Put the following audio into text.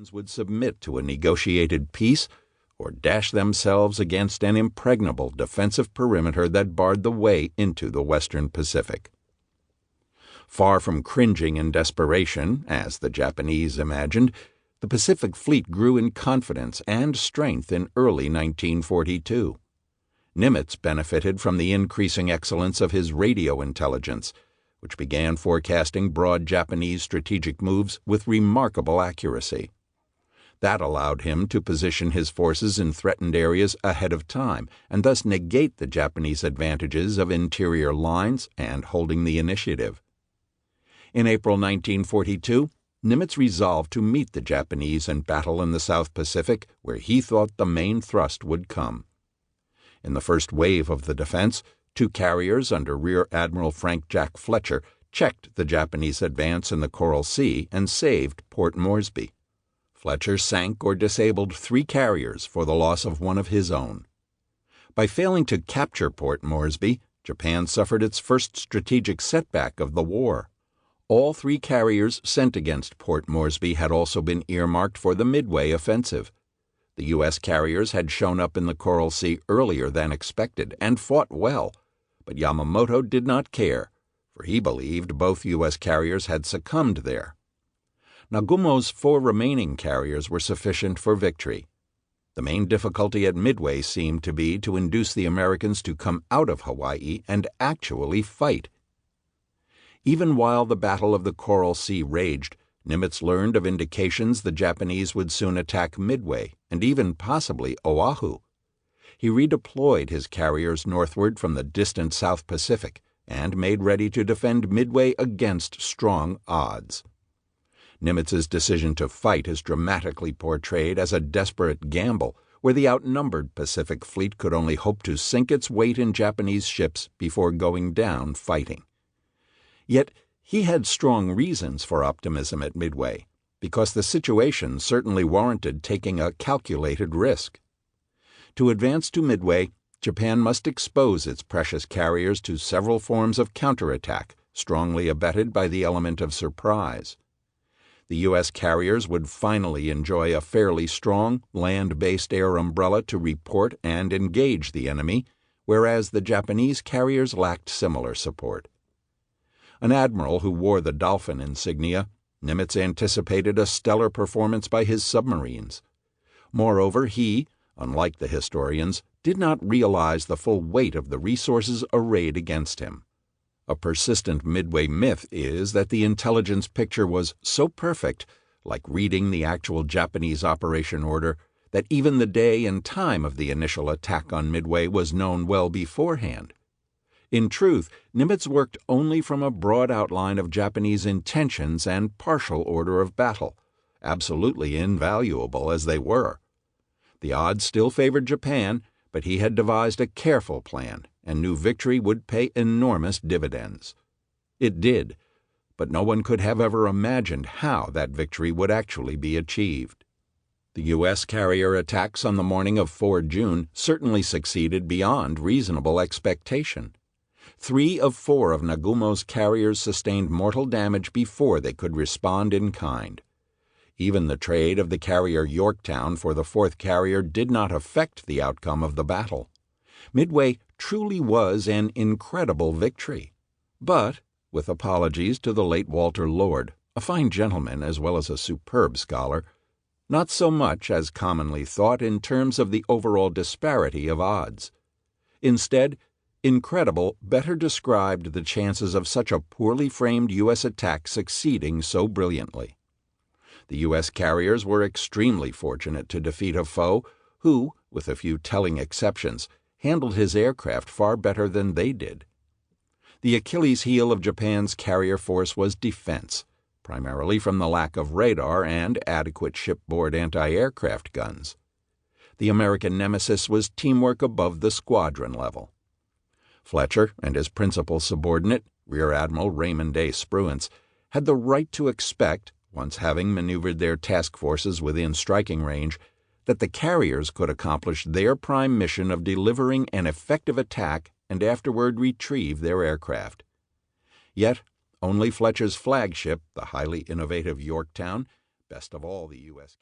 Americans would submit to a negotiated peace or dash themselves against an impregnable defensive perimeter that barred the way into the Western Pacific. Far from cringing in desperation, as the Japanese imagined, the Pacific Fleet grew in confidence and strength in early 1942. Nimitz benefited from the increasing excellence of his radio intelligence, which began forecasting broad Japanese strategic moves with remarkable accuracy. That allowed him to position his forces in threatened areas ahead of time and thus negate the Japanese advantages of interior lines and holding the initiative. In April 1942, Nimitz resolved to meet the Japanese in battle in the South Pacific, where he thought the main thrust would come. In the first wave of the defense, 2 carriers under Rear Admiral Frank Jack Fletcher checked the Japanese advance in the Coral Sea and saved Port Moresby. Fletcher sank or disabled 3 carriers for the loss of one of his own. By failing to capture Port Moresby, Japan suffered its first strategic setback of the war. All 3 carriers sent against Port Moresby had also been earmarked for the Midway offensive. The U.S. carriers had shown up in the Coral Sea earlier than expected and fought well, but Yamamoto did not care, for he believed both U.S. carriers had succumbed there. Nagumo's 4 remaining carriers were sufficient for victory. The main difficulty at Midway seemed to be to induce the Americans to come out of Hawaii and actually fight. Even while the Battle of the Coral Sea raged, Nimitz learned of indications the Japanese would soon attack Midway and even possibly Oahu. He redeployed his carriers northward from the distant South Pacific and made ready to defend Midway against strong odds. Nimitz's decision to fight is dramatically portrayed as a desperate gamble where the outnumbered Pacific Fleet could only hope to sink its weight in Japanese ships before going down fighting. Yet he had strong reasons for optimism at Midway, because the situation certainly warranted taking a calculated risk. To advance to Midway, Japan must expose its precious carriers to several forms of counterattack, strongly abetted by the element of surprise. The U.S. carriers would finally enjoy a fairly strong, land-based air umbrella to report and engage the enemy, whereas the Japanese carriers lacked similar support. An admiral who wore the Dolphin insignia, Nimitz anticipated a stellar performance by his submarines. Moreover, he, unlike the historians, did not realize the full weight of the resources arrayed against him. A persistent Midway myth is that the intelligence picture was so perfect, like reading the actual Japanese operation order, that even the day and time of the initial attack on Midway was known well beforehand. In truth, Nimitz worked only from a broad outline of Japanese intentions and partial order of battle, absolutely invaluable as they were. The odds still favored Japan, but he had devised a careful plan and knew victory would pay enormous dividends. It did, but no one could have ever imagined how that victory would actually be achieved. The U.S. carrier attacks on the morning of 4 June certainly succeeded beyond reasonable expectation. 3 of 4 of Nagumo's carriers sustained mortal damage before they could respond in kind. Even the trade of the carrier Yorktown for the 4th carrier did not affect the outcome of the battle. Midway truly was an incredible victory. But, with apologies to the late Walter Lord, a fine gentleman as well as a superb scholar, not so much as commonly thought in terms of the overall disparity of odds. Instead, incredible better described the chances of such a poorly framed U.S. attack succeeding so brilliantly. The U.S. carriers were extremely fortunate to defeat a foe who, with a few telling exceptions, handled his aircraft far better than they did. The Achilles heel of Japan's carrier force was defense, primarily from the lack of radar and adequate shipboard anti-aircraft guns. The American nemesis was teamwork above the squadron level. Fletcher and his principal subordinate, Rear Admiral Raymond A. Spruance, had the right to expect, once having maneuvered their task forces within striking range, that the carriers could accomplish their prime mission of delivering an effective attack and afterward retrieve their aircraft. Yet, only Fletcher's flagship, the highly innovative Yorktown, best of all the U.S.